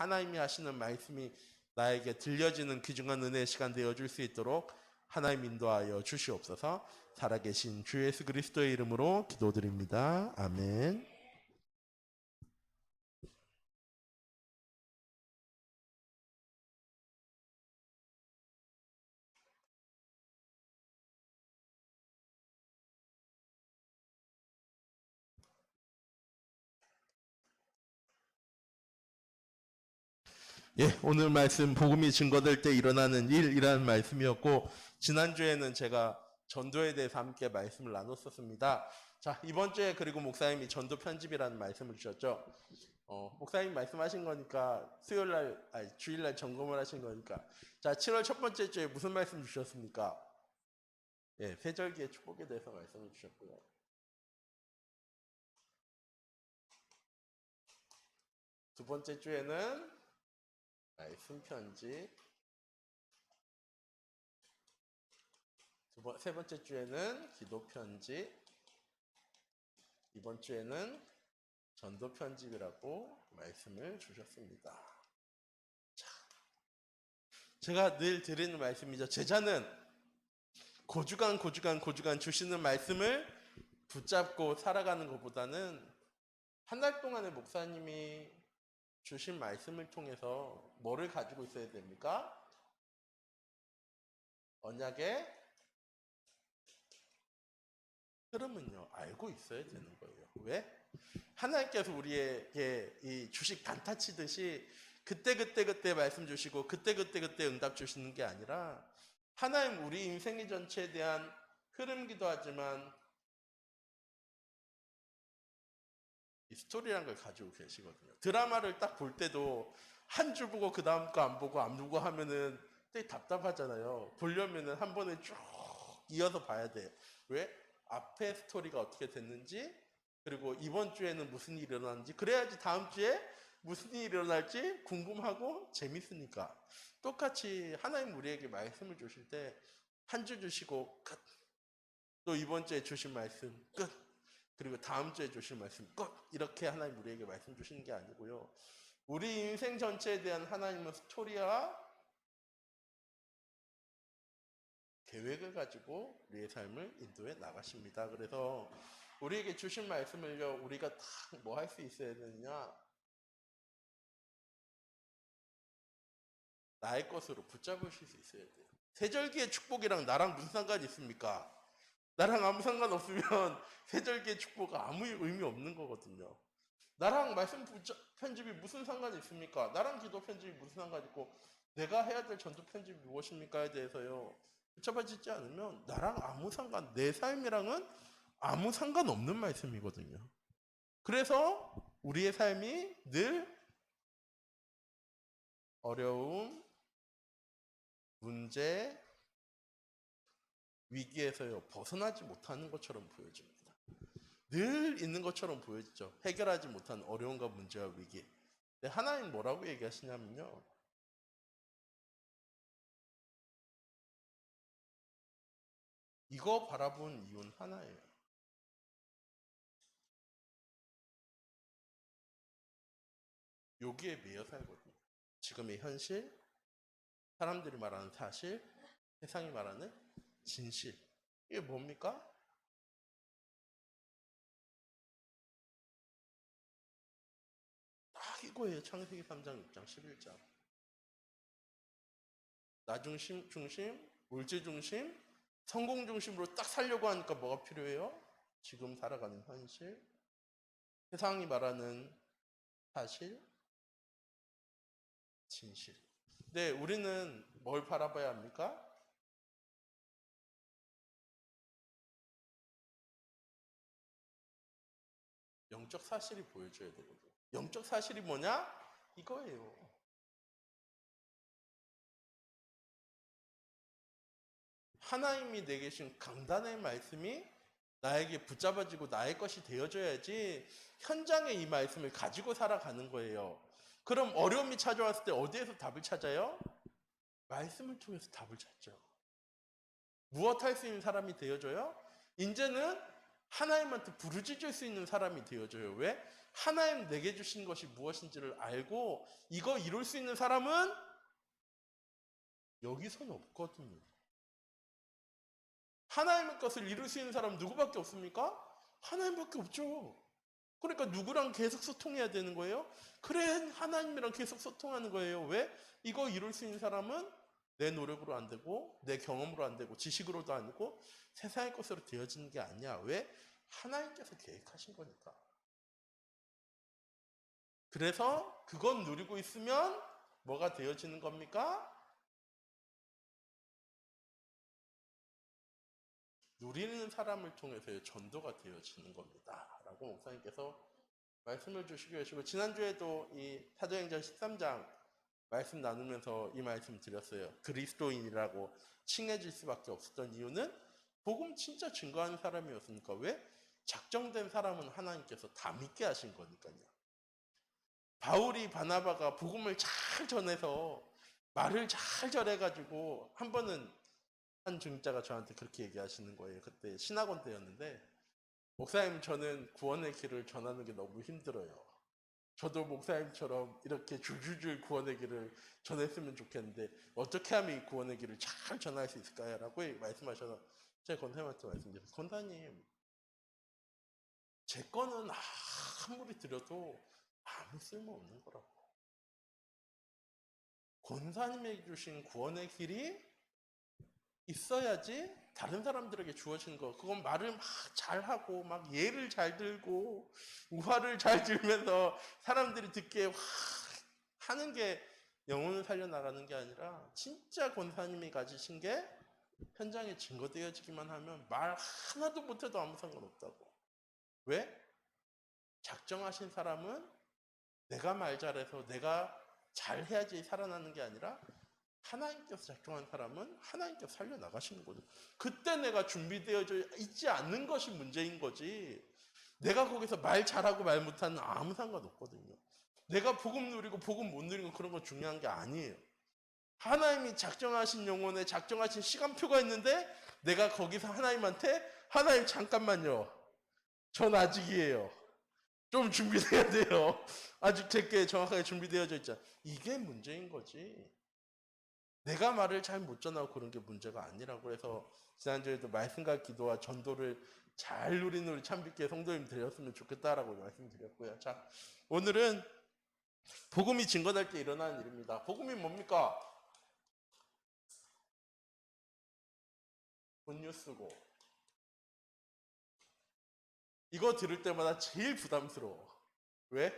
하나님이 하시는 말씀이 나에게 들려지는 귀중한 은혜의 시간 되어줄 수 있도록 하나님 인도하여 주시옵소서. 살아계신 주 예수 그리스도의 이름으로 기도드립니다. 아멘. 예, 오늘 말씀 복음이 증거될 때 일어나는 일이라는 말씀이었고, 지난주에는 제가 전도에 대해서 함께 말씀을 나눴었습니다. 자, 이번 주에 그리고 목사님이 전도 편집이라는 말씀을 주셨죠. 목사님 말씀하신 거니까 주일날 점검을 하신 거니까. 자, 7월 첫 번째 주에 무슨 말씀 주셨습니까? 예, 세절기의 축복에 대해서 말씀을 주셨고요. 두 번째 주에는 말씀 편지. 세 번째 주에는 기도 편지. 이번 주에는 전도 편집이라고 말씀을 주셨습니다. 자, 제가 늘 드리는 말씀이죠. 제자는 고주간 주시는 말씀을 붙잡고 살아가는 것보다는 한 달 동안의 목사님이 주신 말씀을 통해서 뭐를 가지고 있어야 됩니까? 언약의 흐름은요, 알고 있어야 되는 거예요. 왜? 하나님께서 우리에게 이 주식 단타 치듯이 그때 말씀 주시고 그때 응답 주시는 게 아니라, 하나님 우리 인생의 전체에 대한 흐름기도 하지만 이 스토리라는 걸 가지고 계시거든요. 드라마를 딱 볼 때도 한 줄 보고 그 다음 거 안 보고 하면은 되게 답답하잖아요. 보려면은 한 번에 쭉 이어서 봐야 돼. 왜? 앞에 스토리가 어떻게 됐는지, 그리고 이번 주에는 무슨 일이 일어났는지, 그래야지 다음 주에 무슨 일이 일어날지 궁금하고 재밌으니까. 똑같이 하나님 우리에게 말씀을 주실 때 한 주 주시고 끝. 또 이번 주에 주신 말씀 끝. 그리고 다음 주에 주실 말씀 끝. 이렇게 하나님 우리에게 말씀 주시는 게 아니고요. 우리 인생 전체에 대한 하나님의 스토리와 계획을 가지고 우리의 삶을 인도해 나가십니다. 그래서 우리에게 주신 말씀을요, 우리가 다 뭐 할 수 있어야 되느냐? 나의 것으로 붙잡으실 수 있어야 돼요. 세절기의 축복이랑 나랑 무슨 상관이 있습니까? 나랑 아무 상관 없으면 세절기의 축복은 아무 의미 없는 거거든요. 나랑 말씀 편집이 무슨 상관이 있습니까? 나랑 기도 편집이 무슨 상관이 있고, 내가 해야 될 전도 편집이 무엇입니까에 대해서요, 붙잡아지지 않으면 내 삶이랑은 아무 상관없는 말씀이거든요. 그래서 우리의 삶이 늘 어려움, 문제, 위기에서요 벗어나지 못하는 것처럼 보여집니다. 늘 있는 것처럼 보여지죠. 해결하지 못한 어려움과 문제와 위기. 근데 하나님 뭐라고 얘기하시냐면요, 이거 바라본 이유는 하나예요. 여기에 매여 살거든요. 지금의 현실, 사람들이 말하는 사실, 세상이 말하는 진실. 이게 뭡니까? 딱 이거예요. 창세기 3장 6장 11장. 나 중심, 물질 중심, 성공 중심으로 딱 살려고 하니까 뭐가 필요해요? 지금 살아가는 현실, 세상이 말하는 사실, 진실. 네, 우리는 뭘 바라봐야 합니까? 영적 사실이 보여줘야 되거든요. 영적 사실이 뭐냐? 이거예요. 하나님이 내게 주신 강단의 말씀이 나에게 붙잡아지고 나의 것이 되어져야지 현장에 이 말씀을 가지고 살아가는 거예요. 그럼 어려움이 찾아왔을 때 어디에서 답을 찾아요? 말씀을 통해서 답을 찾죠. 무엇 할 수 있는 사람이 되어져요? 이제는 하나님한테 부르짖을 수 있는 사람이 되어져요. 왜? 하나님 내게 주신 것이 무엇인지를 알고 이거 이룰 수 있는 사람은 여기서는 없거든요. 하나님의 것을 이룰 수 있는 사람은 누구밖에 없습니까? 하나님밖에 없죠. 그러니까 누구랑 계속 소통해야 되는 거예요? 그래, 하나님이랑 계속 소통하는 거예요. 왜? 이거 이룰 수 있는 사람은 내 노력으로 안 되고 내 경험으로 안 되고 지식으로도 안 되고 세상의 것으로 되어지는 게 아니야. 왜? 하나님께서 계획하신 거니까. 그래서 그건 누리고 있으면 뭐가 되어지는 겁니까? 누리는 사람을 통해서의 전도가 되어지는 겁니다. 라고 목사님께서 말씀을 주시고 계시고, 지난주에도 이 사도행전 13장 말씀 나누면서 이 말씀 드렸어요. 그리스도인이라고 칭해질 수밖에 없었던 이유는 복음 진짜 증거하는 사람이었으니까. 왜? 작정된 사람은 하나님께서 다 믿게 하신 거니까요. 바울이 바나바가 복음을 잘 전해서 말을 잘 전해가지고 한 번은 한 중자가 저한테 그렇게 얘기하시는 거예요. 그때 신학원 때였는데, 목사님, 저는 구원의 길을 전하는 게 너무 힘들어요. 저도 목사님처럼 이렇게 줄줄줄 구원의 길을 전했으면 좋겠는데 어떻게 하면 이 구원의 길을 잘 전할 수 있을까요? 라고 말씀하셔서 제가 권사님한테 말씀드렸어요. 권사님, 제 거는 아무리 들어도 아무 쓸모없는 거라고. 권사님에게 주신 구원의 길이 있어야지 다른 사람들에게 주어진 거, 그건 말을 막 잘하고 막 예를 잘 들고 우화를 잘 들면서 사람들이 듣게 확 하는 게 영혼을 살려나가는 게 아니라, 진짜 권사님이 가지신 게 현장에 증거되어지기만 하면 말 하나도 못해도 아무 상관없다고. 왜? 작정하신 사람은 내가 말 잘해서 내가 잘해야지 살아나는 게 아니라 하나님께서 작정한 사람은 하나님께서 살려나가시는 거죠. 그때 내가 준비되어져 있지 않는 것이 문제인 거지, 내가 거기서 말 잘하고 말 못하는 아무 상관없거든요. 내가 복음 누리고 복음 못 누리고 그런 건 중요한 게 아니에요. 하나님이 작정하신 영혼에 작정하신 시간표가 있는데 내가 거기서 하나님한테, 하나님 잠깐만요, 전 아직이에요, 좀 준비돼야 돼요, 아직 제게 정확하게 준비되어져 있잖아, 이게 문제인 거지, 내가 말을 잘 못 전하고 그런 게 문제가 아니라고 해서, 지난주에도 말씀과 기도와 전도를 잘 누리는 우리 참빛교회 성도님 되었으면 좋겠다라고 말씀드렸고요. 자, 오늘은 복음이 증거될 때 일어나는 일입니다. 복음이 뭡니까? 굿뉴스고. 이거 들을 때마다 제일 부담스러워. 왜?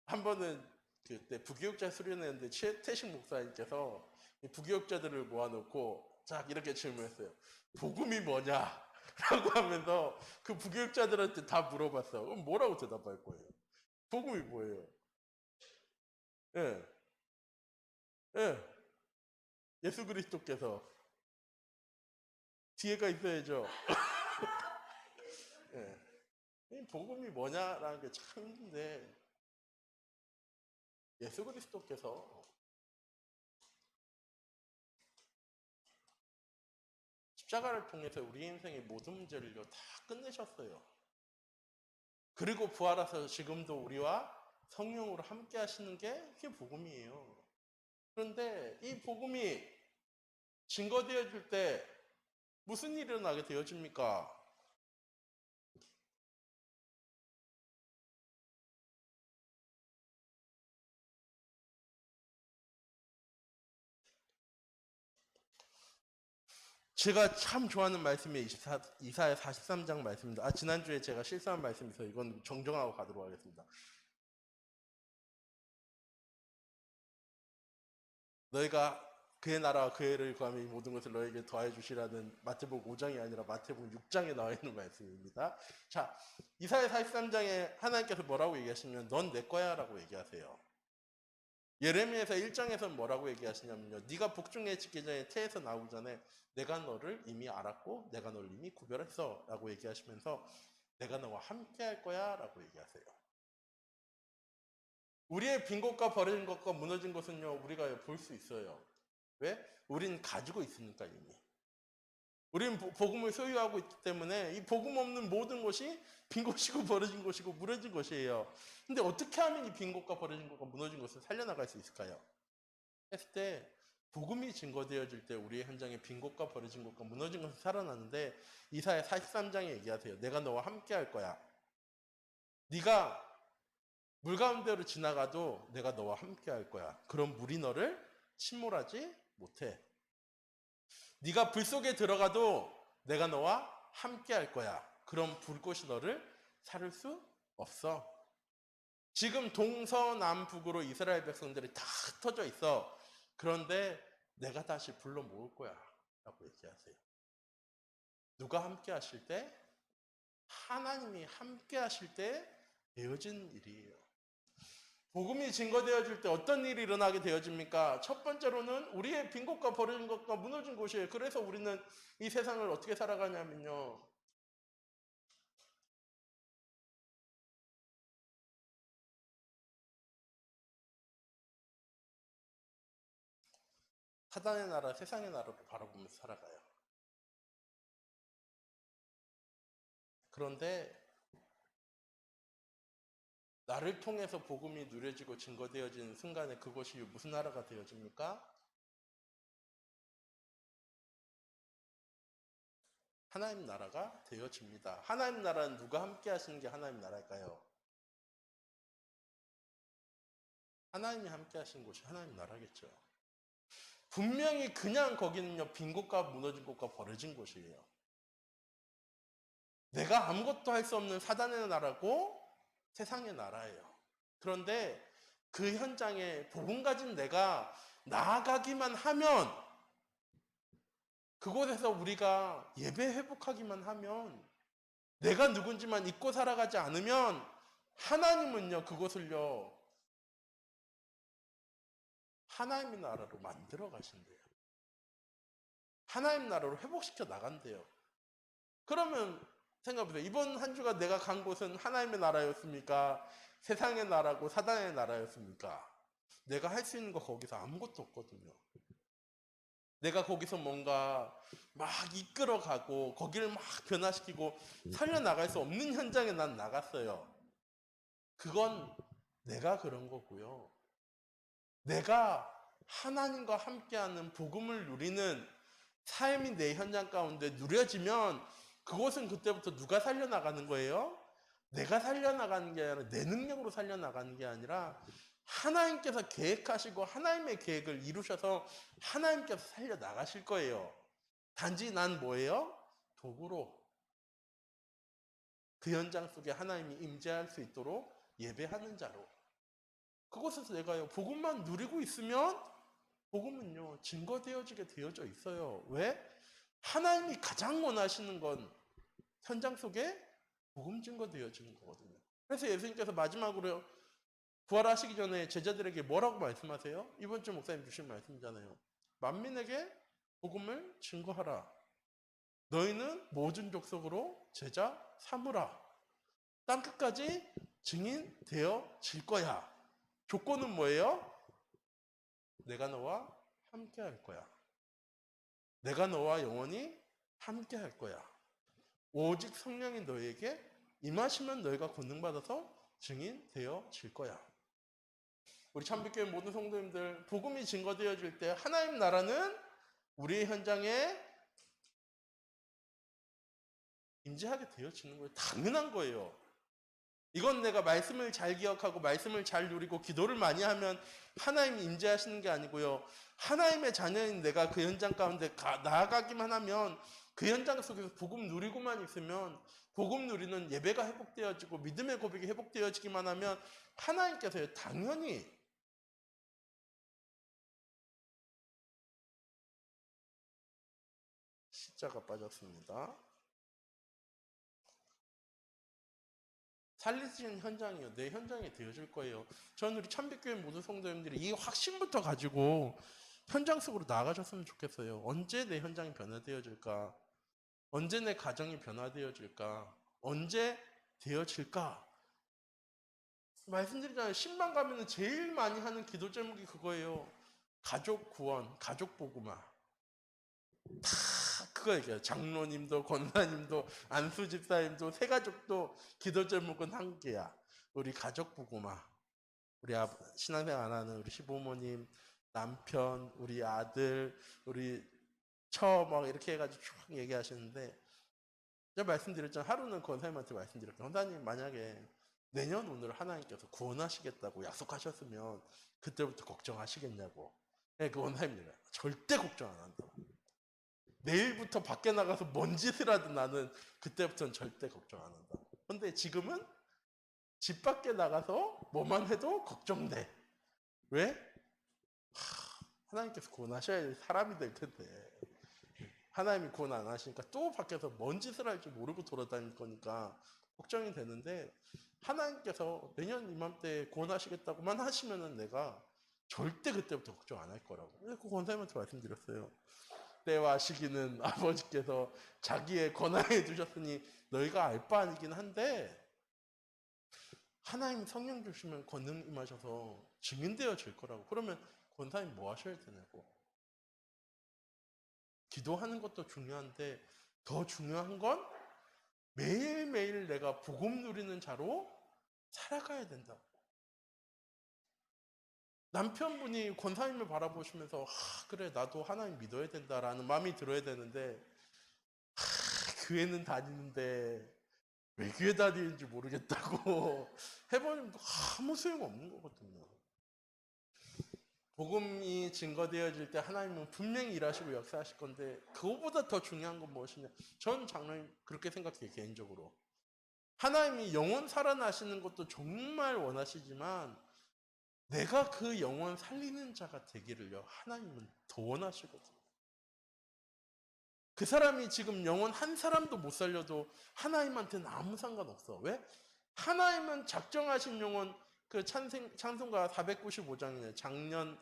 한 번은 그때 부교육자 수련회였는데 최태식 목사님께서 부교육자들을 모아놓고 자, 이렇게 질문했어요. 복음이 뭐냐? 라고 하면서 그 부교육자들한테 다 물어봤어. 그럼 뭐라고 대답할 거예요? 복음이 뭐예요? 예, 예. 예수 그리스도께서 뒤에가 있어야죠. 예. 이 복음이 뭐냐라는 게 참 힘든데, 예수 그리스도께서 십자가를 통해서 우리 인생의 모든 문제를 다 끝내셨어요. 그리고 부활하셔서 지금도 우리와 성령으로 함께 하시는 게 그게 복음이에요. 그런데 이 복음이 증거되어질 때 무슨 일이 일어나게 되어집니까? 제가 참 좋아하는 말씀이 이사야 43장 말씀입니다. 지난주에 제가 실수한 말씀이서 이건 정정하고 가도록 하겠습니다. 너희가 그의 나라와 그의 의를 구하면 이 모든 것을 너에게 더해 주시라는 마태복음 5장이 아니라 마태복음 6장에 나와 있는 말씀입니다. 자, 이사야 43장에 하나님께서 뭐라고 얘기하시냐면 넌 내 거야 라고 얘기하세요. 예레미야서 1장에서 뭐라고 얘기하시냐면요, 네가 복중에 짓기 전에 태에서 나오기 전에 내가 너를 이미 알았고 내가 너를 이미 구별했어 라고 얘기하시면서 내가 너와 함께 할 거야 라고 얘기하세요. 우리의 빈 것과 버려진 것과 무너진 것은요, 우리가 볼 수 있어요. 왜? 우린 가지고 있으니까 이미. 우리는 복음을 소유하고 있기 때문에 이 복음 없는 모든 것이 빈 곳이고 버려진 곳이고 무너진 것이에요. 근데 어떻게 하면 이 빈 곳과 버려진 곳과 무너진 것을 살려나갈 수 있을까요? 했을 때 복음이 증거되어질 때 우리의 현장에 빈 곳과 버려진 곳과 무너진 것은 살아나는데 이사야 43장에 얘기하세요. 내가 너와 함께 할 거야. 네가 물 가운데로 지나가도 내가 너와 함께 할 거야. 그럼 물이 너를 침몰하지 못해. 네가 불 속에 들어가도 내가 너와 함께 할 거야. 그럼 불꽃이 너를 사를 수 없어. 지금 동서남북으로 이스라엘 백성들이 다 흩어져 있어. 그런데 내가 다시 불러 모을 거야. 라고 얘기하세요. 누가 함께 하실 때? 하나님이 함께 하실 때 되어진 일이에요. 복음이 증거되어질 때 어떤 일이 일어나게 되어집니까? 첫 번째로는 우리의 빈 곳과 버려진 것과 무너진 곳이에요. 그래서 우리는 이 세상을 어떻게 살아가냐면요. 사단의 나라, 세상의 나라로 바라보면서 살아가요. 그런데 나를 통해서 복음이 누려지고 증거되어지는 순간에 그것이 무슨 나라가 되어집니까? 하나님 나라가 되어집니다. 하나님 나라는 누가 함께 하시는 게 하나님 나라일까요? 하나님이 함께 하시는 곳이 하나님 나라겠죠. 분명히 그냥 거기는요, 빈 곳과 무너진 곳과 버려진 곳이에요. 내가 아무것도 할 수 없는 사단의 나라고 세상의 나라예요. 그런데 그 현장에 복음 가진 내가 나아가기만 하면, 그곳에서 우리가 예배 회복하기만 하면, 내가 누군지만 잊고 살아가지 않으면 하나님은요, 그곳을요, 하나님의 나라로 만들어 가신대요. 하나님 나라로 회복시켜 나간대요. 그러면 생각해보세요. 이번 한 주가 내가 간 곳은 하나님의 나라였습니까? 세상의 나라고 사단의 나라였습니까? 내가 할 수 있는 거 거기서 아무것도 없거든요. 내가 거기서 뭔가 막 이끌어가고 거기를 막 변화시키고 살려나갈 수 없는 현장에 난 나갔어요. 그건 내가 그런 거고요. 내가 하나님과 함께하는 복음을 누리는 삶이 내 현장 가운데 누려지면 그것은 그때부터 누가 살려나가는 거예요? 내가 살려나가는 게 아니라 내 능력으로 살려나가는 게 아니라 하나님께서 계획하시고 하나님의 계획을 이루셔서 하나님께서 살려나가실 거예요. 단지 난 뭐예요? 도구로 그 현장 속에 하나님이 임재할 수 있도록 예배하는 자로. 그곳에서 내가요, 복음만 누리고 있으면 복음은요, 증거되어지게 되어져 있어요. 왜? 하나님이 가장 원하시는 건 현장 속에 복음 증거되어지는 거거든요. 그래서 예수님께서 마지막으로 부활하시기 전에 제자들에게 뭐라고 말씀하세요? 이번 주 목사님 주신 말씀이잖아요. 만민에게 복음을 증거하라. 너희는 모든 족속으로 제자 삼으라. 땅끝까지 증인 되어질 거야. 조건은 뭐예요? 내가 너와 함께 할 거야. 내가 너와 영원히 함께 할 거야. 오직 성령이 너에게 임하시면 너희가 권능받아서 증인 되어질 거야. 우리 참빛교회 모든 성도님들, 복음이 증거되어질 때 하나님 나라는 우리의 현장에 임재하게 되어지는 거예요. 당연한 거예요. 이건 내가 말씀을 잘 기억하고 말씀을 잘 누리고 기도를 많이 하면 하나님이 임재하시는 게 아니고요. 하나님의 자녀인 내가 그 현장 가운데 나아가기만 하면, 그 현장 속에서 복음 누리고만 있으면, 복음 누리는 예배가 회복되어지고 믿음의 고백이 회복되어지기만 하면 하나님께서요, 당연히 십자가 빠졌습니다. 살리시는 현장이요, 내 현장이 되어질 거예요. 저는 우리 참빛교회 모든 성도님들이 이 확신부터 가지고 현장 속으로 나가셨으면 좋겠어요. 언제 내 현장이 변화되어질까? 언제 내 가정이 변화되어질까? 언제 되어질까? 말씀드리잖아요. 신방 가면은 제일 많이 하는 기도 제목이 그거예요. 가족 구원, 가족 복음화. 다 그거 얘기해요. 장로님도 권사님도 안수 집사님도 세 가족도 기도 제목은 한 개야. 우리 가족 부고마. 우리 신앙생활 안 하는 우리 시부모님, 남편, 우리 아들, 우리 막 이렇게 해가지고 쭉 얘기하시는데 제가 말씀드렸잖아요. 하루는 권사님한테 말씀드렸죠. 권사님 만약에 내년 오늘 하나님께서 구원하시겠다고 약속하셨으면 그때부터 걱정하시겠냐고. 네, 그 원사님이래요. 절대 걱정 안 한다고. 내일부터 밖에 나가서 뭔 짓을 하든 나는 그때부터는 절대 걱정 안 한다. 근데 지금은 집 밖에 나가서 뭐만 해도 걱정돼. 왜? 하나님께서 구원하셔야 사람이 될 텐데. 하나님이 구원 안 하시니까 또 밖에서 뭔 짓을 할지 모르고 돌아다닐 거니까 걱정이 되는데 하나님께서 내년 이맘때 구원하시겠다고만 하시면은 내가 절대 그때부터 걱정 안 할 거라고. 그 권사님한테 말씀드렸어요. 때와 시기는 아버지께서 자기의 권한에 두셨으니 너희가 알 바 아니긴 한데 하나님 성령 주시면 권능 임하셔서 증인되어질 거라고. 그러면 권사님 뭐 하셔야 되냐고. 기도하는 것도 중요한데 더 중요한 건 매일매일 내가 복음 누리는 자로 살아가야 된다. 남편분이 권사님을 바라보시면서 그래 나도 하나님 믿어야 된다라는 마음이 들어야 되는데 교회는 다니는데 왜 교회 다니는지 모르겠다고 해버리면 아무 소용없는 거거든요. 복음이 증거되어질 때 하나님은 분명히 일하시고 역사하실 건데 그거보다 더 중요한 건 무엇이냐. 전 장로님 그렇게 생각해요. 개인적으로. 하나님이 영혼 살아나시는 것도 정말 원하시지만 내가 그 영혼 살리는 자가 되기를요. 하나님은 더 원하시거든요. 그 사람이 지금 영혼 한 사람도 못 살려도 하나님한테는 아무 상관없어. 왜? 하나님은 작정하신 영혼 그 찬송가 495장이네. 작년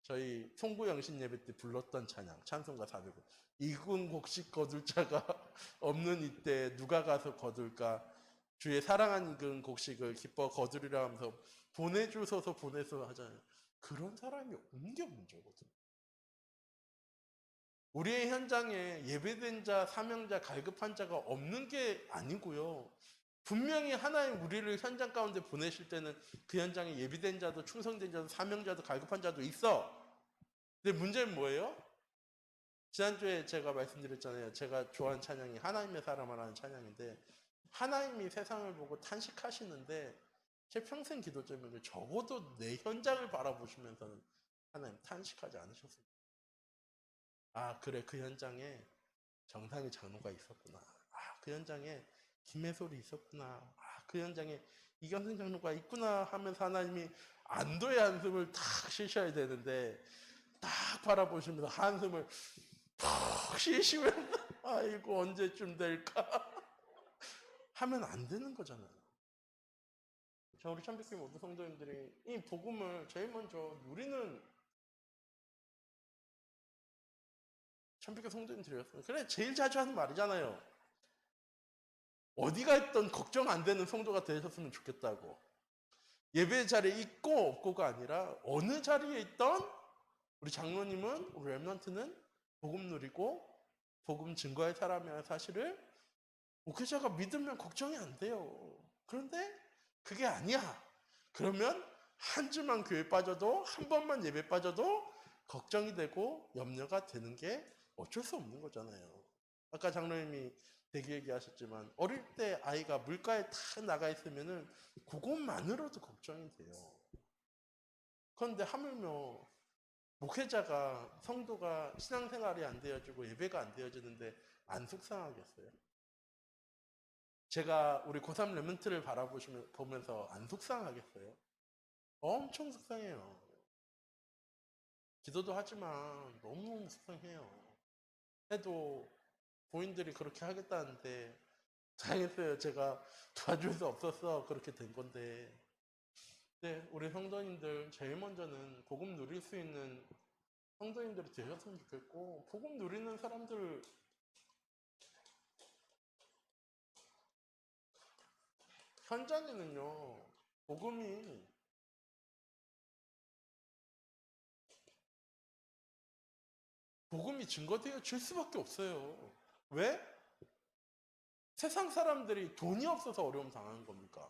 저희 송구영신 예배 때 불렀던 찬양 찬송가 405. 이군 곡식 거둘 자가 없는 이때 누가 가서 거둘까? 주의 사랑한 이근 곡식을 기뻐 거두리라 하면서 보내주소서 보내서 하잖아요. 그런 사람이 없는 게 문제거든요. 우리의 현장에 예배된 자, 사명자, 갈급한 자가 없는 게 아니고요. 분명히 하나님 우리를 현장 가운데 보내실 때는 그 현장에 예비된 자도 충성된 자도 사명자도 갈급한 자도 있어. 근데 문제는 뭐예요? 지난주에 제가 말씀드렸잖아요. 제가 좋아하는 찬양이 하나님의 사람이라는 찬양인데 하나님이 세상을 보고 탄식하시는데 제 평생 기도 제목에 적어도 내 현장을 바라보시면서는 하나님 탄식하지 않으셨습니다. 아 그래 그 현장에 정상의 장로가 있었구나. 아 그 현장에 김혜솔이 있었구나. 아 그 현장에 이경승 장로가 있구나 하면서 하나님이 안도의 한숨을 탁 쉬셔야 되는데 딱 바라보시면서 한숨을 푹 쉬시면 아이고 언제쯤 될까 하면 안 되는 거잖아요. 자 우리 참빛교회 모든 성도님들이 이 복음을 제일 먼저 누리는 참빛교회 성도님들이었어요. 그래 제일 자주 하는 말이잖아요. 어디가 있던 걱정 안 되는 성도가 되셨으면 좋겠다고. 예배 자리에 있고 없고가 아니라 어느 자리에 있던 우리 장로님은 우리 랩런트는 복음 누리고 복음 증거할 사람이라는 사실을 목회자가 믿으면 걱정이 안 돼요. 그런데 그게 아니야. 그러면 한 주만 교회 빠져도 한 번만 예배 빠져도 걱정이 되고 염려가 되는 게 어쩔 수 없는 거잖아요. 아까 장로님이 대기 얘기하셨지만 어릴 때 아이가 물가에 탁 나가 있으면은 그것만으로도 걱정이 돼요. 그런데 하물며 목회자가 성도가 신앙생활이 안 되어지고 예배가 안 되어지는데 안 속상하겠어요? 제가 우리 고3 랩런트를 보면서 안 속상하겠어요? 엄청 속상해요. 기도도 하지만 너무너무 속상해요. 해도 부인들이 그렇게 하겠다는데 당했어요. 제가 도와줄 수 없어서 그렇게 된 건데. 네, 우리 성도님들 제일 먼저는 복음 누릴 수 있는 성도님들이 되셨으면 좋겠고 복음 누리는 사람들 현장에는요. 복음이 복음이 증거되어질 수밖에 없어요. 왜? 세상 사람들이 돈이 없어서 어려움 당하는 겁니까?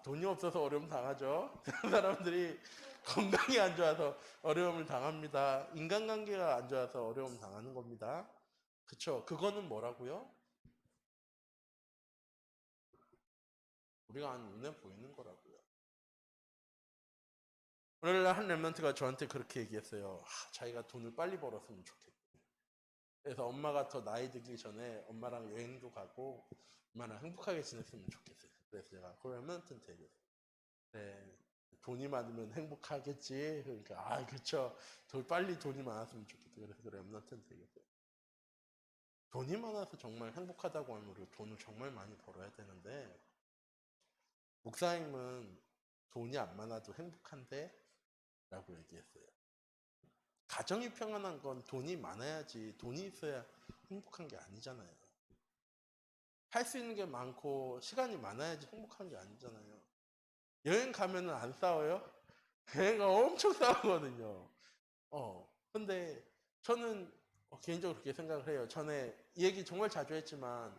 돈이 없어서 어려움 당하죠. 세상 사람들이 건강이 안 좋아서 어려움을 당합니다. 인간관계가 안 좋아서 어려움 당하는 겁니다. 그쵸? 그거는 뭐라고요? 우리가 눈에 보이는 거라고요. 오늘날 한 랩런트가 저한테 그렇게 얘기했어요. 자기가 돈을 빨리 벌었으면 좋겠고. 그래서 엄마가 더 나이 들기 전에 엄마랑 여행도 가고 엄마랑 행복하게 지냈으면 좋겠어요. 그래서 제가 그 랩런트한테 얘기했어요. 네, 돈이 많으면 행복하겠지. 그러니까 그쵸. 빨리 돈이 많았으면 좋겠다. 그래서 그 랩런트한테 얘기했어요. 돈이 많아서 정말 행복하다고 하면 우리가 돈을 정말 많이 벌어야 되는데 목사님은 돈이 안 많아도 행복한데? 라고 얘기했어요. 가정이 평안한 건 돈이 많아야지, 돈이 있어야 행복한 게 아니잖아요. 할 수 있는 게 많고 시간이 많아야지 행복한 게 아니잖아요. 여행 가면은 안 싸워요? 여행 가 엄청 싸우거든요. 근데 저는 개인적으로 그렇게 생각을 해요. 전에 이 얘기 정말 자주 했지만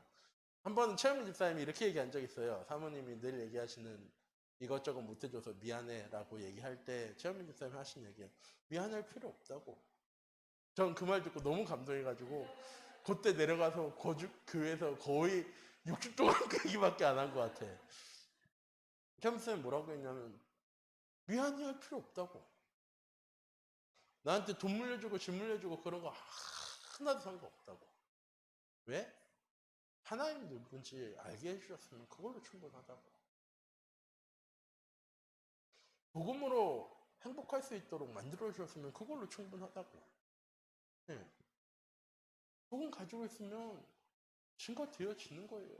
한 번은 최현미 집사님이 이렇게 얘기한 적이 있어요. 사모님이 늘 얘기하시는 이것저것 못해줘서 미안해 라고 얘기할 때 최현미 집사님이 하신 얘기예요. 미안할 필요 없다고. 전 그 말 듣고 너무 감동해가지고 그때 내려가서 교회에서 거의 6주 동안 그 얘기밖에 안 한 것 같아. 최현미 집사님이 뭐라고 했냐면 미안해할 필요 없다고. 나한테 돈 물려주고 집 물려주고 그런 거 하나도 상관없다고. 왜? 하나님 누군지 알게 해주셨으면 그걸로 충분하다고. 복음으로 행복할 수 있도록 만들어주셨으면 그걸로 충분하다고. 네. 복음 가지고 있으면 증거 되어지는 거예요.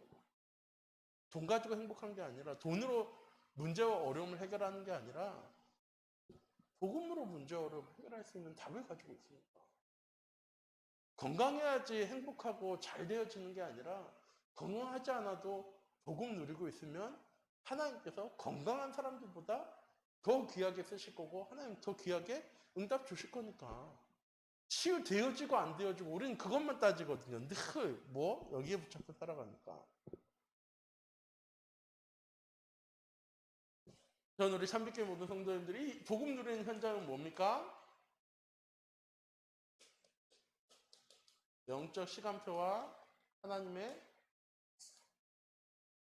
돈 가지고 행복한 게 아니라 돈으로 문제와 어려움을 해결하는 게 아니라 복음으로 문제와 어려움을 해결할 수 있는 답을 가지고 있으니까. 건강해야지 행복하고 잘 되어지는 게 아니라 건강하지 않아도 복음 누리고 있으면 하나님께서 건강한 사람들보다 더 귀하게 쓰실 거고 하나님 더 귀하게 응답 주실 거니까. 치유되어지고 안 되어지고 우리는 그것만 따지거든요. 늘 여기에 붙잡고 살아가니까. 전 우리 참빛교회 모든 성도님들이 복음 누리는 현장은 뭡니까? 영적 시간표와 하나님의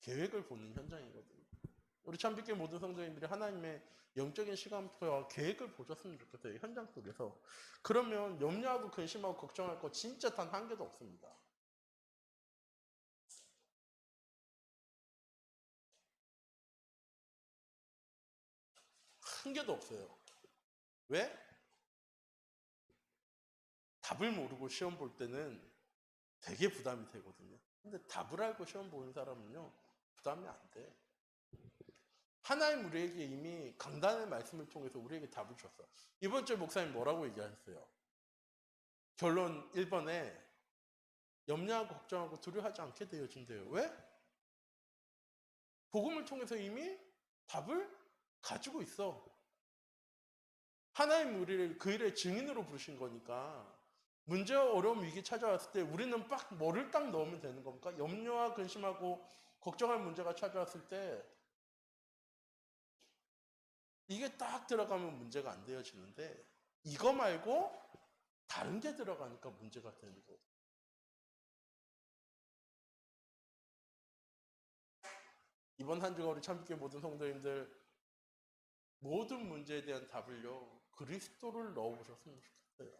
계획을 보는 현장이거든요. 우리 참빛교회 모든 성도님들이 하나님의 영적인 시간표와 계획을 보셨으면 좋겠어요. 현장 속에서. 그러면 염려하고 근심하고 걱정할 거 진짜 단 한 개도 없습니다. 한 개도 없어요. 왜? 답을 모르고 시험 볼 때는 되게 부담이 되거든요. 근데 답을 알고 시험 보는 사람은요, 부담이 안 돼. 하나님 우리에게 이미 강단의 말씀을 통해서 우리에게 답을 줬어. 이번 주에 목사님 뭐라고 얘기하셨어요? 결론 1번에 염려하고 걱정하고 두려워하지 않게 되어진대요. 왜? 복음을 통해서 이미 답을 가지고 있어. 하나님 우리를 그 일의 증인으로 부르신 거니까 문제와 어려움 위기 찾아왔을 때 우리는 뭐를 딱 넣으면 되는 겁니까? 염려와 근심하고 걱정할 문제가 찾아왔을 때 이게 딱 들어가면 문제가 안 되어지는데 이거 말고 다른 게 들어가니까 문제가 되는 거예요. 이번 한 주가 우리 참빛교회 모든 성도님들 모든 문제에 대한 답을요 그리스도를 넣어보셨으면 좋겠어요.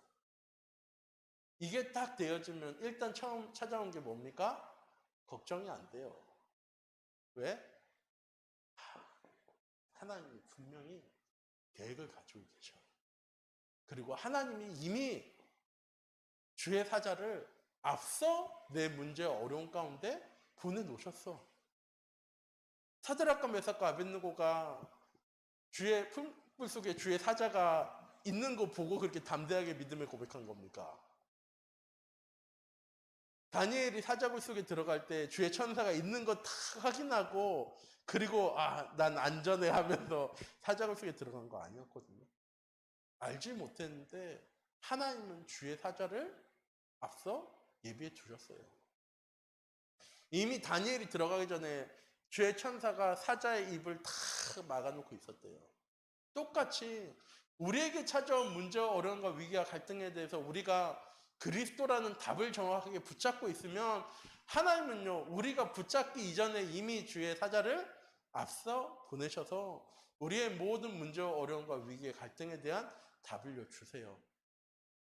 이게 딱 되어지면 일단 처음 찾아온 게 뭡니까? 걱정이 안 돼요. 왜? 하나님이 분명히 계획을 가지고 계셔. 그리고 하나님이 이미 주의 사자를 앞서 내 문제와 어려운 가운데 보내놓으셨어. 사드락과 메삭과 아벳느고가 주의 품불 속에 주의 사자가 있는 거 보고 그렇게 담대하게 믿음을 고백한 겁니까? 다니엘이 사자굴 속에 들어갈 때 주의 천사가 있는 거 다 확인하고 그리고 난 안전해 하면서 사자굴 속에 들어간 거 아니었거든요. 알지 못했는데 하나님은 주의 사자를 앞서 예비해 두셨어요. 이미 다니엘이 들어가기 전에 주의 천사가 사자의 입을 다 막아놓고 있었대요. 똑같이 우리에게 찾아온 문제와 어려움과 위기와 갈등에 대해서 우리가 그리스도라는 답을 정확하게 붙잡고 있으면 하나님은요, 우리가 붙잡기 이전에 이미 주의 사자를 앞서 보내셔서 우리의 모든 문제와 어려움과 위기의 갈등에 대한 답을 주세요.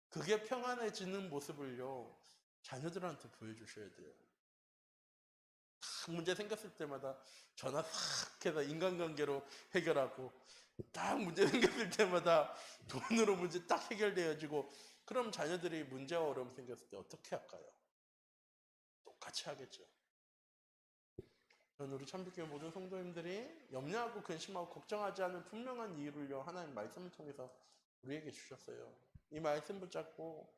그게 평안해지는 모습을요, 자녀들한테 보여주셔야 돼요. 딱 문제 생겼을 때마다 전화 싹 해서 인간관계로 해결하고, 딱 문제 생겼을 때마다 돈으로 문제 딱 해결되어지고, 그럼 자녀들이 문제와 어려움 생겼을 때 어떻게 할까요? 똑같이 하겠죠. 저는 우리 참빛교회 모든 성도님들이 염려하고 근심하고 걱정하지 않은 분명한 이유를요, 하나님 말씀을 통해서 우리에게 주셨어요. 이 말씀 붙잡고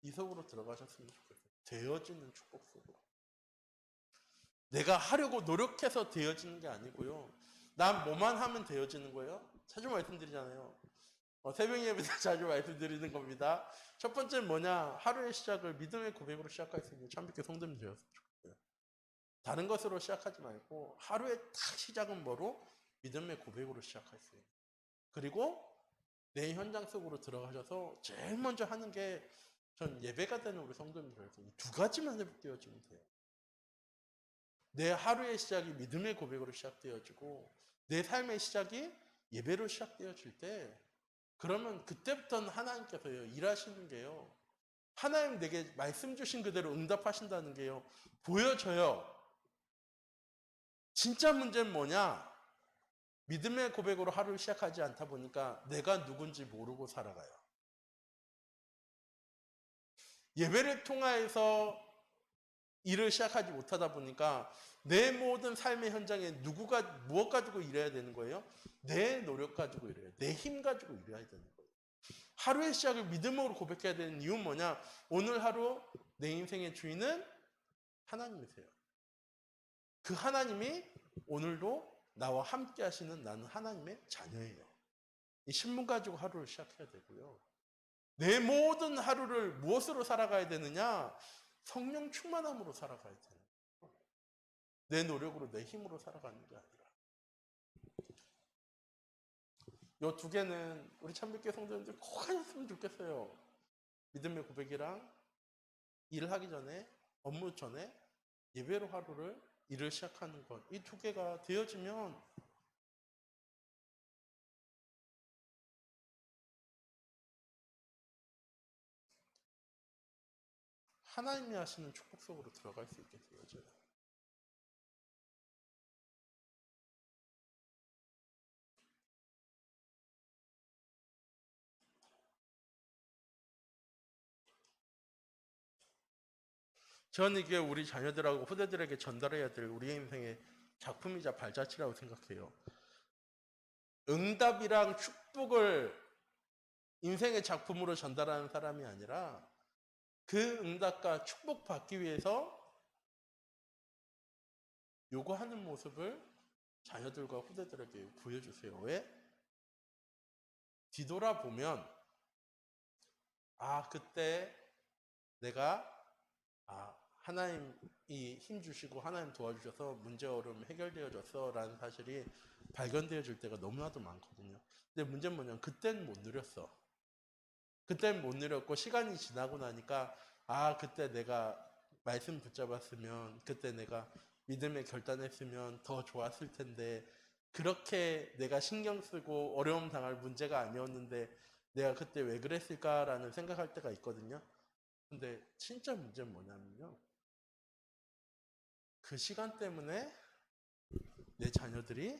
이 속으로 들어가셨으면 좋겠어요. 되어지는 축복 속으로. 내가 하려고 노력해서 되어지는 게 아니고요. 난 뭐만 하면 되어지는 거예요. 자주 말씀드리잖아요. 새벽 예배 때 자주 말씀드리는 겁니다. 첫 번째는 뭐냐? 하루의 시작을 믿음의 고백으로 시작할 수 있는 참빛교회 성도님 되었으면 좋겠어요. 다른 것으로 시작하지 말고 하루의 딱 시작은 뭐로? 믿음의 고백으로 시작할 수 있는. 그리고 내 현장 속으로 들어가셔서 제일 먼저 하는 게 전 예배가 되는 우리 성도님들에서 이 두 가지만 회복되어지면 돼요. 내 하루의 시작이 믿음의 고백으로 시작되어지고 내 삶의 시작이 예배로 시작되어질 때 그러면 그때부터는 하나님께서요 일하시는 게요. 하나님 내게 말씀 주신 그대로 응답하신다는 게요. 보여져요. 진짜 문제는 뭐냐? 믿음의 고백으로 하루를 시작하지 않다 보니까 내가 누군지 모르고 살아가요. 예배를 통하여서 일을 시작하지 못하다 보니까 내 모든 삶의 현장에 누구가 무엇 가지고 일해야 되는 거예요? 내 노력 가지고 일해야 돼요. 내 힘 가지고 일해야 되는 거예요. 하루의 시작을 믿음으로 고백해야 되는 이유는 뭐냐? 오늘 하루 내 인생의 주인은 하나님이세요. 그 하나님이 오늘도 나와 함께 하시는 나는 하나님의 자녀예요. 이 신문 가지고 하루를 시작해야 되고요. 내 모든 하루를 무엇으로 살아가야 되느냐? 성령 충만함으로 살아가야 돼요. 내 노력으로 내 힘으로 살아가는 게 아니라. 이 두 개는 우리 참빛교회 성도님들 꼭 하셨으면 좋겠어요. 믿음의 고백이랑 일을 하기 전에, 업무 전에 예배로 하루를 일을 시작하는 것. 이 두 개가 되어지면 하나님이 하시는 축복 속으로 들어갈 수 있게 되어져요. 저는 이게 우리 자녀들하고 후대들에게 전달해야 될 우리 인생의 작품이자 발자취라고 생각해요. 응답이랑 축복을 인생의 작품으로 전달하는 사람이 아니라 그 응답과 축복 받기 위해서 요구하는 모습을 자녀들과 후대들에게 보여주세요. 왜? 뒤돌아보면 그때 내가 하나님이 힘 주시고 하나님 도와주셔서 문제 어려움이 해결되어졌어 라는 사실이 발견되어질 때가 너무나도 많거든요. 근데 문제는 뭐냐면 그때는 못 누렸어. 그때는 못 누렸고 시간이 지나고 나니까 그때 내가 말씀 붙잡았으면 그때 내가 믿음에 결단했으면 더 좋았을 텐데 그렇게 내가 신경 쓰고 어려움 당할 문제가 아니었는데 내가 그때 왜 그랬을까라는 생각할 때가 있거든요. 근데 진짜 문제는 뭐냐면요. 그 시간 때문에 내 자녀들이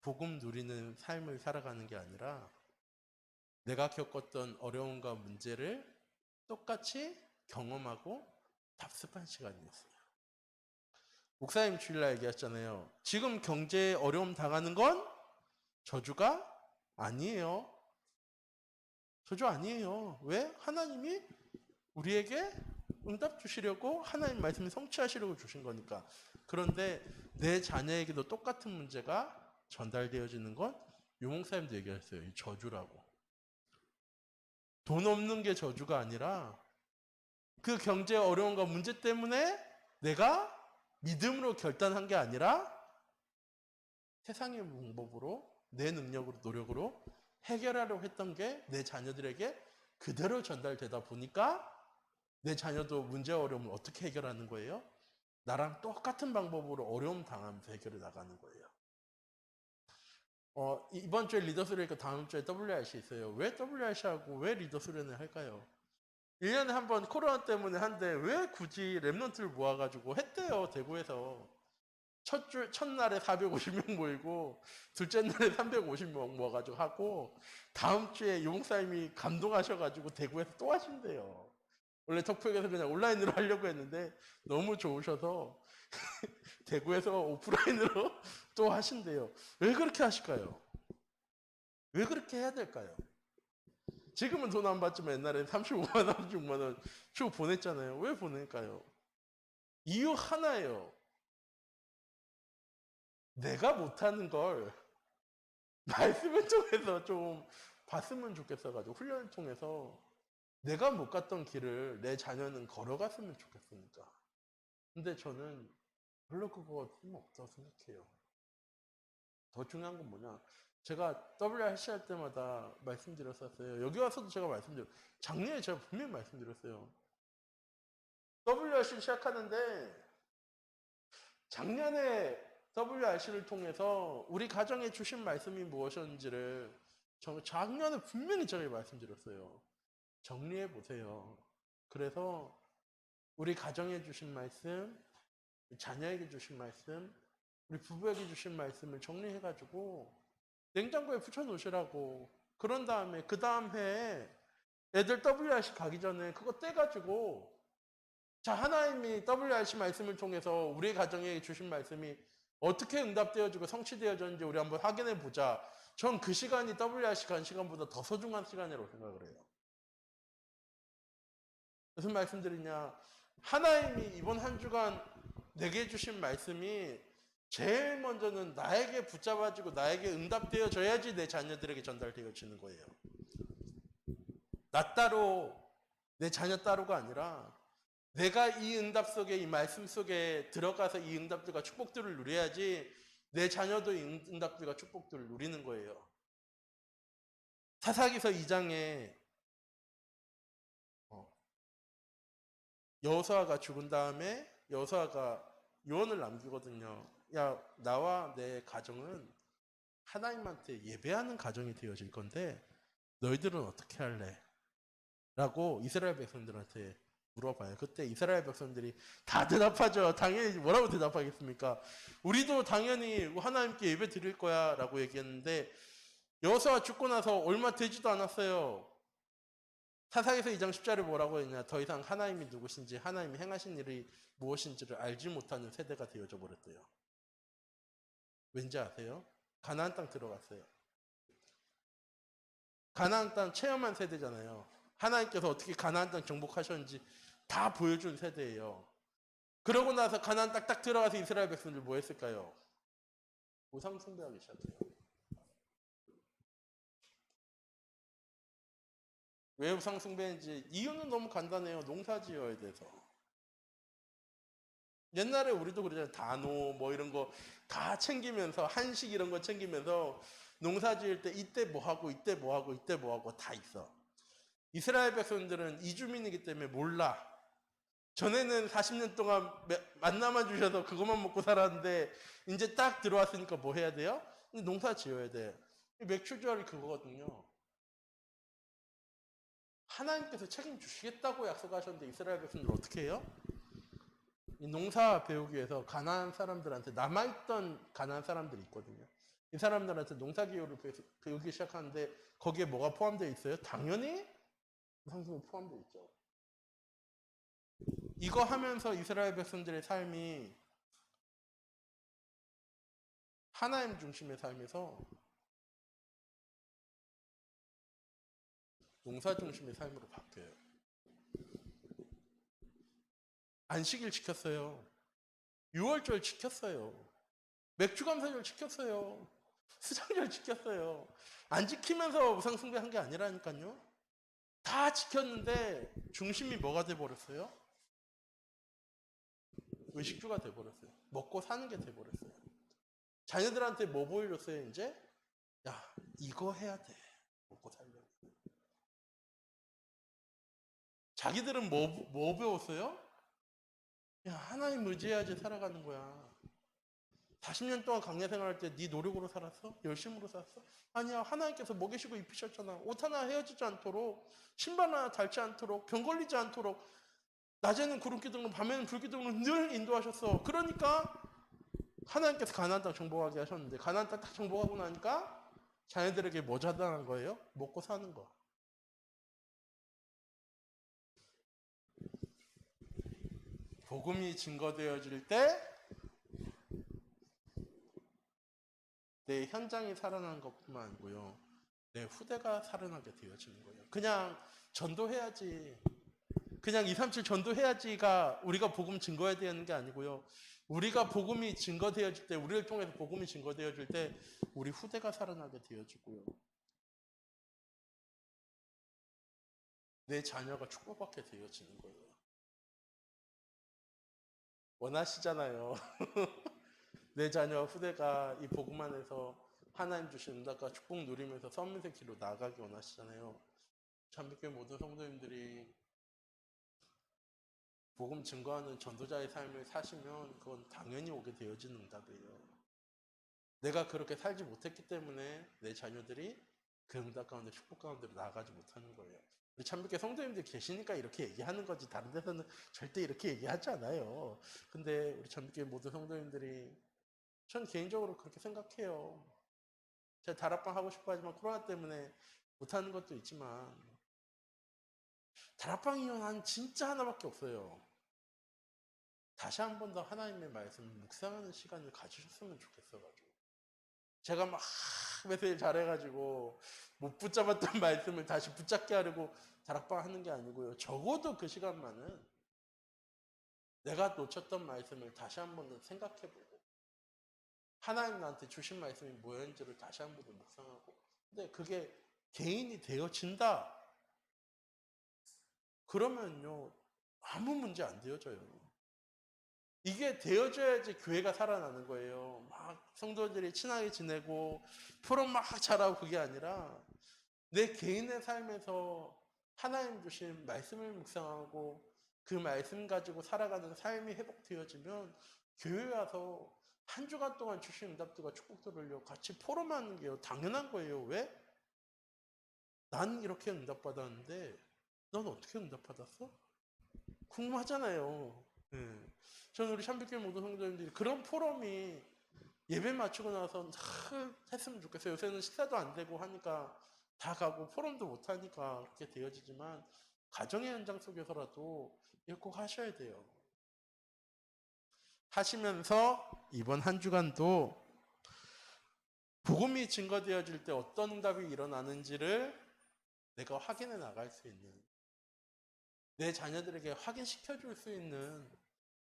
복음 누리는 삶을 살아가는 게 아니라 내가 겪었던 어려움과 문제를 똑같이 경험하고 답습한 시간이었어요. 목사님 주일날 얘기했잖아요. 지금 경제에 어려움 당하는 건 저주가 아니에요. 저주 아니에요. 왜? 하나님이 우리에게 응답 주시려고 하나님 말씀을 성취하시려고 주신 거니까. 그런데 내 자녀에게도 똑같은 문제가 전달되어지는 건 유목사님도 얘기했어요. 이 저주라고. 돈 없는 게 저주가 아니라 그 경제 어려움과 문제 때문에 내가 믿음으로 결단한 게 아니라 세상의 방법으로 내 능력으로 노력으로 해결하려고 했던 게 내 자녀들에게 그대로 전달되다 보니까 내 자녀도 문제와 어려움을 어떻게 해결하는 거예요? 나랑 똑같은 방법으로 어려움 당하면서 해결해 나가는 거예요. 이번 주에 리더 수련회니까 다음 주에 WRC 있어요. 왜 WRC하고 왜 리더 수련회 할까요? 1년에 한 번 코로나 때문에 한데 왜 굳이 랩런트를 모아가지고 했대요, 대구에서. 첫날에 450명 모이고 둘째 날에 350명 모아가지고 하고 다음 주에 용사님이 감동하셔가지고 대구에서 또 하신대요. 원래 덕후에서 그냥 온라인으로 하려고 했는데 너무 좋으셔서 대구에서 오프라인으로 또 하신대요. 왜 그렇게 하실까요? 왜 그렇게 해야 될까요? 지금은 돈 안 받지만 옛날에 35만 원, 36만 원 주고 보냈잖아요. 왜 보낼까요? 이유 하나예요. 내가 못하는 걸 말씀을 통해서 좀 봤으면 좋겠어가지고 훈련을 통해서 내가 못 갔던 길을 내 자녀는 걸어갔으면 좋겠으니까. 근데 저는 별로 그거 쓸모없다고 생각해요. 더 중요한 건 뭐냐? 제가 WRC 할 때마다 말씀드렸었어요. 여기 와서도 제가 작년에 제가 분명히 말씀드렸어요. WRC 시작하는데 작년에 WRC를 통해서 우리 가정에 주신 말씀이 무엇이었는지를 작년에 분명히 제가 말씀드렸어요. 정리해 보세요. 그래서 우리 가정에 주신 말씀, 자녀에게 주신 말씀, 우리 부부에게 주신 말씀을 정리해가지고 냉장고에 붙여놓으시라고. 그런 다음에 그 다음 해에 애들 WRC 가기 전에 그거 떼가지고 자, 하나님이 WRC 말씀을 통해서 우리 가정에 주신 말씀이 어떻게 응답되어지고 성취되어졌는지 우리 한번 확인해 보자. 전 그 시간이 WRC 간 시간보다 더 소중한 시간이라고 생각을 해요. 무슨 말씀드리냐? 하나님이 이번 한 주간 내게 주신 말씀이 제일 먼저는 나에게 붙잡아지고 나에게 응답되어져야지 내 자녀들에게 전달되어지는 거예요. 나 따로, 내 자녀 따로가 아니라 내가 이 응답 속에, 이 말씀 속에 들어가서 이 응답들과 축복들을 누려야지 내 자녀도 이 응답들과 축복들을 누리는 거예요. 사사기서 2장에 여호수아가 죽은 다음에 여호수아가 유언을 남기거든요. 야, 나와 내 가정은 하나님한테 예배하는 가정이 되어질 건데 너희들은 어떻게 할래? 라고 이스라엘 백성들한테 물어봐요. 그때 이스라엘 백성들이 다 대답하죠. 당연히 뭐라고 대답하겠습니까? 우리도 당연히 하나님께 예배 드릴 거야 라고 얘기했는데 여호수아 죽고 나서 얼마 되지도 않았어요. 사사기서 2장 10절에 뭐라고 했냐? 더 이상 하나님이 누구신지 하나님이 행하신 일이 무엇인지를 알지 못하는 세대가 되어져 버렸대요. 왠지 아세요? 가나안 땅 들어갔어요. 가나안 땅 체험한 세대잖아요. 하나님께서 어떻게 가나안 땅 정복하셨는지 다 보여준 세대예요. 그러고 나서 가나안 땅 딱 들어가서 이스라엘 백성들 뭐 했을까요? 우상 숭배하기 시작해요. 왜 우상 숭배인지 이유는 너무 간단해요. 농사 지어야 돼서. 옛날에 우리도 그러잖아요. 단오 뭐 이런 거 다 챙기면서 한식 이런 거 챙기면서 농사 지을 때 이때 뭐 하고 이때 뭐 하고 이때 뭐 하고 다 있어. 이스라엘 백성들은 이주민이기 때문에 몰라. 전에는 40년 동안 만나만 주셔서 그것만 먹고 살았는데 이제 딱 들어왔으니까 뭐 해야 돼요? 농사 지어야 돼. 맥주절이 그거거든요. 하나님께서 책임주시겠다고 약속하셨는데 이스라엘 백성들 어떻게 해요? 이 농사 배우기 위해서 가나안 사람들한테 남아있던 가나안 사람들이 있거든요. 이 사람들한테 농사 기호를 배우기 시작하는데 거기에 뭐가 포함되어 있어요? 당연히 우상숭이 포함되어 있죠. 이거 하면서 이스라엘 백성들의 삶이 하나님 중심의 삶에서 농사 중심의 삶으로 바뀌어요. 안식일 지켰어요. 6월절 지켰어요. 맥주감사절 지켰어요. 수장절 지켰어요. 안 지키면서 우상숭배한 게 아니라니까요. 다 지켰는데 중심이 뭐가 돼버렸어요? 의식주가 돼버렸어요. 먹고 사는 게 돼버렸어요. 자녀들한테 뭐 보여줬어요, 이제? 야, 이거 해야 돼. 먹고 살려면. 자기들은 뭐 배웠어요? 야, 하나님 의지해야지 살아가는 거야. 40년 동안 강야 생활할 때 네 노력으로 살았어? 열심으로 살았어? 아니야. 하나님께서 먹이시고 입히셨잖아. 옷 하나 헤어지지 않도록, 신발 하나 닳지 않도록, 병 걸리지 않도록, 낮에는 구름 기둥으로 밤에는 불 기둥으로 늘 인도하셨어. 그러니까 하나님께서 가나안 땅 정복하게 하셨는데 가나안 땅 딱 정복하고 나니까 자녀들에게 뭐 자당한 거예요? 먹고 사는 거. 복음이 증거되어질 때 내 현장이 살아난 것뿐만 아니고요. 내 후대가 살아나게 되어지는 거예요. 그냥 전도해야지. 그냥 2, 3, 7 전도해야지가 우리가 복음 증거해야 되는 게 아니고요. 우리가 복음이 증거되어질 때, 우리를 통해서 복음이 증거되어질 때 우리 후대가 살아나게 되어지고요. 내 자녀가 축복받게 되어지는 거예요. 원하시잖아요. 내 자녀 후대가 이 복음 안에서 하나님 주신 응답과 축복 누리면서 선민의 길로 나아가기 원하시잖아요. 참빛교회 모든 성도님들이 복음 증거하는 전도자의 삶을 사시면 그건 당연히 오게 되어지는 응답이에요. 내가 그렇게 살지 못했기 때문에 내 자녀들이 그 응답 가운데 축복 가운데로 나아가지 못하는 거예요. 우리 참빛교회 성도님들 계시니까 이렇게 얘기하는 거지 다른 데서는 절대 이렇게 얘기하지 않아요. 근데 우리 참빛교회 모든 성도님들이 전 개인적으로 그렇게 생각해요. 제가 다락방 하고 싶어 하지만 코로나 때문에 못하는 것도 있지만 다락방이면 한 진짜 하나밖에 없어요. 다시 한 번 더 하나님의 말씀을 묵상하는 시간을 가지셨으면 좋겠어가지고 제가 막 메시지 잘해가지고 못 붙잡았던 말씀을 다시 붙잡게 하려고 다락방 하는 게 아니고요. 적어도 그 시간만은 내가 놓쳤던 말씀을 다시 한 번 더 생각해보고 하나님 나한테 주신 말씀이 뭐였는지를 다시 한 번 더 묵상하고 근데 그게 개인이 되어진다. 그러면요 아무 문제 안 되어져요. 이게 되어져야지 교회가 살아나는 거예요. 막 성도들이 친하게 지내고 프롬 막 잘하고 그게 아니라 내 개인의 삶에서 하나님 주신 말씀을 묵상하고 그 말씀 가지고 살아가는 삶이 회복되어지면 교회 와서 한 주간 동안 주신 응답들과 축복들을요 같이 포럼하는 게요 당연한 거예요. 왜? 난 이렇게 응답받았는데 넌 어떻게 응답받았어? 궁금하잖아요. 예. 저는 우리 참빛교회 모든 성도님들이 그런 포럼이 예배 마치고 나서 했으면 좋겠어요. 요새는 식사도 안 되고 하니까 다 가고 포럼도 못 하니까 그렇게 되어지지만 가정의 현장 속에서라도 이거 꼭 하셔야 돼요. 하시면서 이번 한 주간도 복음이 증거되어질 때 어떤 응답이 일어나는지를 내가 확인해 나갈 수 있는 내 자녀들에게 확인시켜 줄 수 있는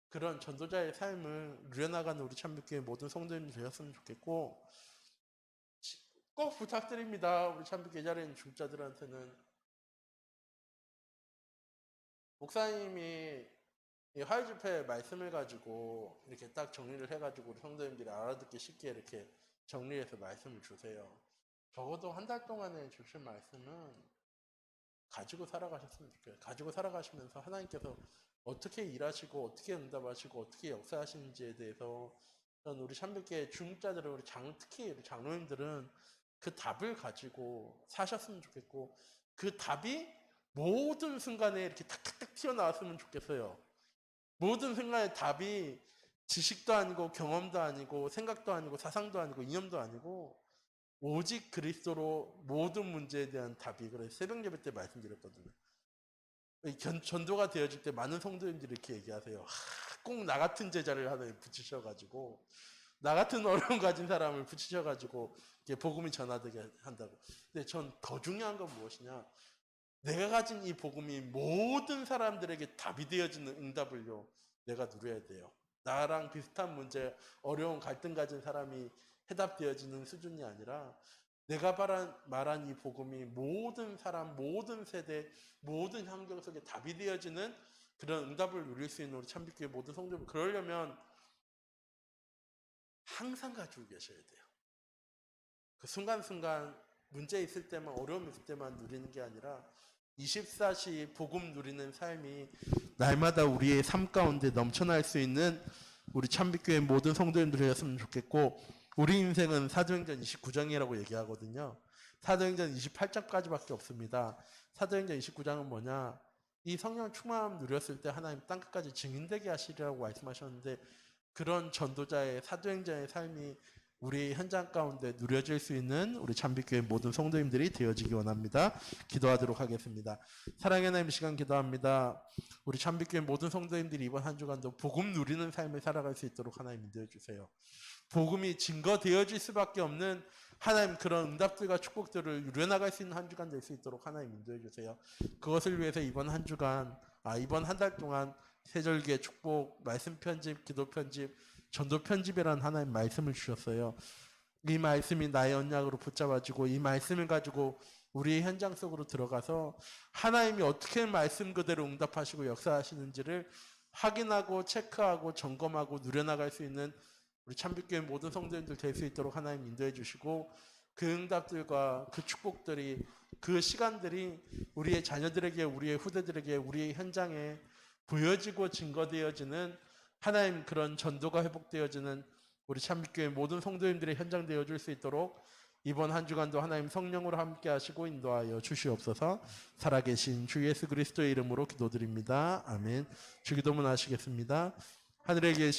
그런 전도자의 삶을 누려나가는 우리 참빛교회 모든 성도님이 되었으면 좋겠고 꼭 부탁드립니다. 우리 참빛교회 자리에 있는 중자들한테는 목사님이 이 화요 집회 말씀을 가지고 이렇게 딱 정리를 해가지고 우리 성도님들이 알아듣기 쉽게 이렇게 정리해서 말씀을 주세요. 적어도 한 달 동안에 주신 말씀은 가지고 살아가셨으면 좋겠어요. 가지고 살아가시면서 하나님께서 어떻게 일하시고 어떻게 응답하시고 어떻게 역사하시는지에 대해서 전 우리 참빛교회 중자들은 우리 특히 우리 장로님들은 그 답을 가지고 사셨으면 좋겠고 그 답이 모든 순간에 이렇게 탁탁탁 튀어나왔으면 좋겠어요. 모든 순간에 답이 지식도 아니고 경험도 아니고 생각도 아니고 사상도 아니고 이념도 아니고 오직 그리스도로 모든 문제에 대한 답이 그래서 새벽 예배 때 말씀드렸거든요. 전도가 되어질 때 많은 성도님들이 이렇게 얘기하세요. 꼭 나 같은 제자를 하나 붙이셔가지고 나 같은 어려움 가진 사람을 붙이셔가지고 복음이 전하되게 한다고. 근데 전 더 중요한 건 무엇이냐? 내가 가진 이 복음이 모든 사람들에게 답이 되어지는 응답을요. 내가 누려야 돼요. 나랑 비슷한 문제, 어려운 갈등 가진 사람이 해답되어지는 수준이 아니라 내가 말한 이 복음이 모든 사람, 모든 세대, 모든 환경 속에 답이 되어지는 그런 응답을 누릴 수 있는 우리 참빛교회 모든 성도들, 그러려면 항상 가지고 계셔야 돼요. 그 순간순간 문제 있을 때만, 어려움 있을 때만 누리는 게 아니라 24시 복음 누리는 삶이 날마다 우리의 삶 가운데 넘쳐날 수 있는 우리 참빛교회 모든 성도님들이었으면 좋겠고, 우리 인생은 사도행전 29장이라고 얘기하거든요. 사도행전 28장까지밖에 없습니다. 사도행전 29장은 뭐냐? 이 성령 충만함 누렸을 때 하나님 땅끝까지 증인되게 하시리라고 말씀하셨는데, 그런 전도자의 사도행전의 삶이 우리 현장 가운데 누려질 수 있는 우리 참빛교회 모든 성도님들이 되어지기 원합니다. 기도하도록 하겠습니다. 사랑의 하나님, 시간 기도합니다. 우리 참빛교회 모든 성도님들이 이번 한 주간도 복음 누리는 삶을 살아갈 수 있도록 하나님 인도해 주세요. 복음이 증거되어질 수밖에 없는 하나님 그런 응답들과 축복들을 누려나갈 수 있는 한 주간 될 수 있도록 하나님 인도해 주세요. 그것을 위해서 이번 한 주간, 이번 한 달 동안 세절기의 축복, 말씀 편집, 기도 편집, 전도 편집이라는 하나님 말씀을 주셨어요. 이 말씀이 나의 언약으로 붙잡아지고 이 말씀을 가지고 우리의 현장 속으로 들어가서 하나님이 어떻게 말씀 그대로 응답하시고 역사하시는지를 확인하고 체크하고 점검하고 누려나갈 수 있는 우리 참빛교회 모든 성도님들 될 수 있도록 하나님 인도해 주시고, 그 응답들과 그 축복들이, 그 시간들이 우리의 자녀들에게, 우리의 후대들에게, 우리의 현장에 보여지고 증거되어지는 하나님 그런 전도가 회복되어지는 우리 참빛교회 모든 성도님들의 현장 되어줄 수 있도록 이번 한 주간도 하나님 성령으로 함께 하시고 인도하여 주시옵소서. 살아계신 주 예수 그리스도의 이름으로 기도드립니다. 아멘. 주기도문 하시겠습니다. 하늘에 계신